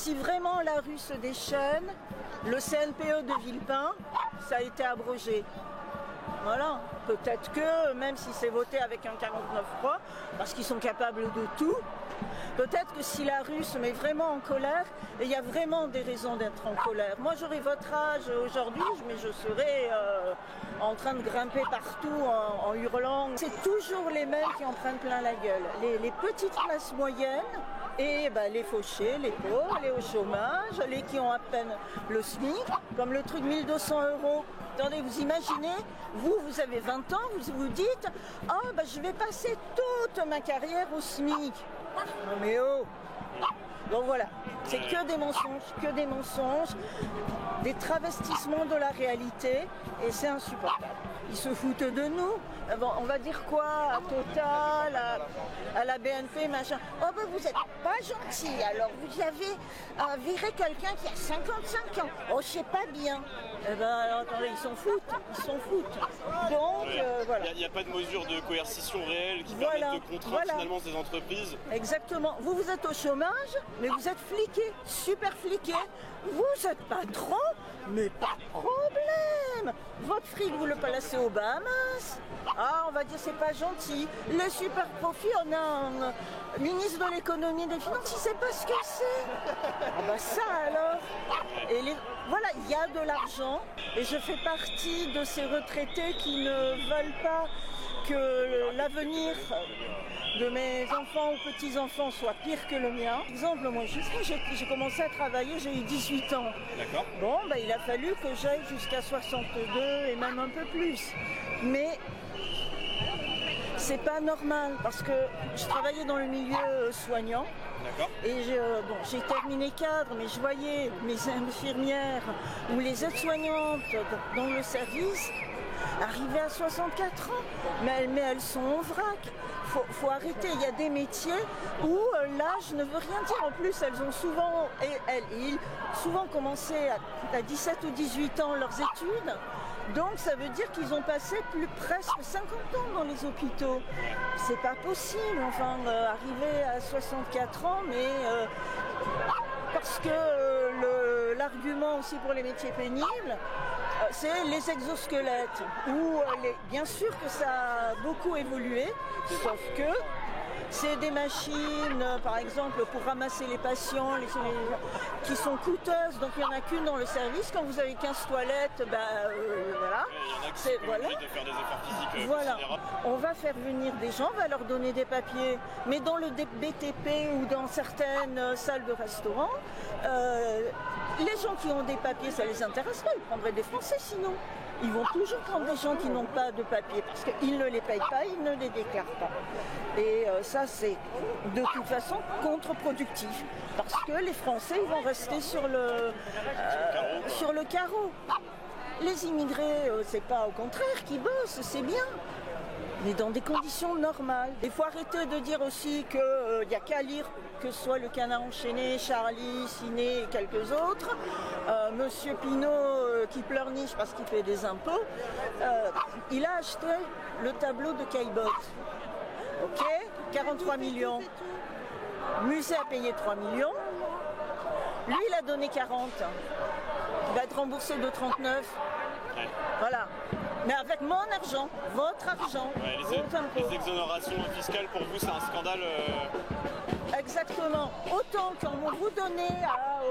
si vraiment la rue se déchaîne, le CNPE de Villepin, ça a été abrogé. Voilà, peut-être que, même si c'est voté avec un 49.3, parce qu'ils sont capables de tout, peut-être que si la rue se met vraiment en colère, et il y a vraiment des raisons d'être en colère. Moi j'aurai votre âge aujourd'hui, mais je serai en train de grimper partout en hurlant. C'est toujours les mêmes qui en prennent plein la gueule. Les petites classes moyennes, et les fauchés, les pauvres, les au chômage, les qui ont à peine le SMIC, comme le truc 1200 €. Attendez, vous imaginez, vous avez 20 ans, vous vous dites « Ah, je vais passer toute ma carrière au SMIC ». Non mais oh. Donc voilà, c'est que des mensonges, des travestissements de la réalité, et c'est insupportable. Ils se foutent de nous. Bon, on va dire quoi à Total, à la BNP, machin. Oh vous êtes pas gentil, alors vous avez viré quelqu'un qui a 55 ans. Oh je sais pas bien. Alors attendez, ils s'en foutent. Donc voilà. Il n'y a pas de mesure de coercition réelle qui permettent de contraindre finalement ces entreprises. Exactement. Vous êtes au chômage, mais vous êtes fliqué, super fliqué. Vous êtes patron, mais pas de problème. Votre fric, vous le placez aux Bahamas. Ah, on va dire c'est pas gentil. Les super profits, on a un ministre de l'économie et des finances, il sait pas ce que c'est. Ah ça alors. Et voilà, il y a de l'argent, et je fais partie de ces retraités qui ne veulent pas que l'avenir de mes enfants ou petits-enfants soit pire que le mien. Par exemple, moi j'ai commencé à travailler, j'ai eu 18 ans. D'accord. Bon, il a fallu que j'aille jusqu'à 62 et même un peu plus. Mais c'est pas normal, parce que je travaillais dans le milieu soignant. D'accord. Et j'ai terminé cadre, mais je voyais mes infirmières ou les aides-soignantes dans le service arriver à 64 ans, mais elles sont en vrac. Faut arrêter, il y a des métiers où l'âge ne veut rien dire. En plus, elles ont souvent, ils souvent commencé à 17 ou 18 ans leurs études. Donc ça veut dire qu'ils ont passé presque 50 ans dans les hôpitaux. C'est pas possible, enfin, arriver à 64 ans, mais parce que l'argument aussi pour les métiers pénibles, c'est les exosquelettes, où bien sûr que ça a beaucoup évolué, sauf que c'est des machines, par exemple, pour ramasser les patients, qui sont coûteuses, donc il n'y en a qu'une dans le service. Quand vous avez 15 toilettes, voilà. Il y en a qui sont obligés de faire des efforts physiques considérables. On va faire venir des gens, on va leur donner des papiers, mais dans le BTP ou dans certaines salles de restaurant, les gens qui ont des papiers, ça les intéresse pas, ils prendraient des Français sinon. Ils vont toujours prendre des gens qui n'ont pas de papier parce qu'ils ne les payent pas, ils ne les déclarent pas. Et ça, c'est de toute façon contre-productif parce que les Français, ils vont rester sur le carreau. Les immigrés, c'est pas au contraire qu'ils bossent, c'est bien. Mais dans des conditions normales. Il faut arrêter de dire aussi qu'il n'y a qu'à lire, que ce soit le Canard enchaîné, Charlie, Ciné et quelques autres. Monsieur Pinault qui pleurniche parce qu'il paie des impôts, il a acheté le tableau de Caillebotte. Ok, 43 millions. Musée a payé 3 millions. Lui, il a donné 40. Il va être remboursé de 39. Voilà. Mais avec mon argent, votre argent, les exonérations fiscales, pour vous, c'est un scandale Exactement. Autant qu'on vous donnez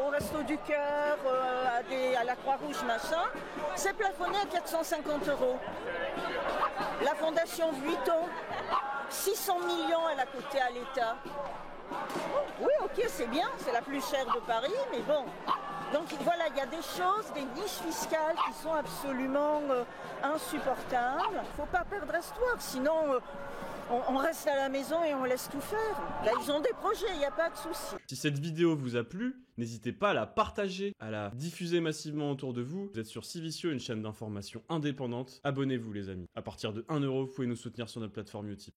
au Resto du Cœur, à la Croix-Rouge, machin, c'est plafonné à 450 €. La Fondation Vuitton, 600 millions elle a coûté à l'État. Oui, ok, c'est bien, c'est la plus chère de Paris, mais bon. Donc voilà, il y a des choses, des niches fiscales qui sont absolument insupportables. Il ne faut pas perdre espoir, sinon on reste à la maison et on laisse tout faire. Là, ils ont des projets, il n'y a pas de souci. Si cette vidéo vous a plu, n'hésitez pas à la partager, à la diffuser massivement autour de vous. Vous êtes sur Civitio, une chaîne d'information indépendante. Abonnez-vous les amis. À partir de 1 €, vous pouvez nous soutenir sur notre plateforme Utip.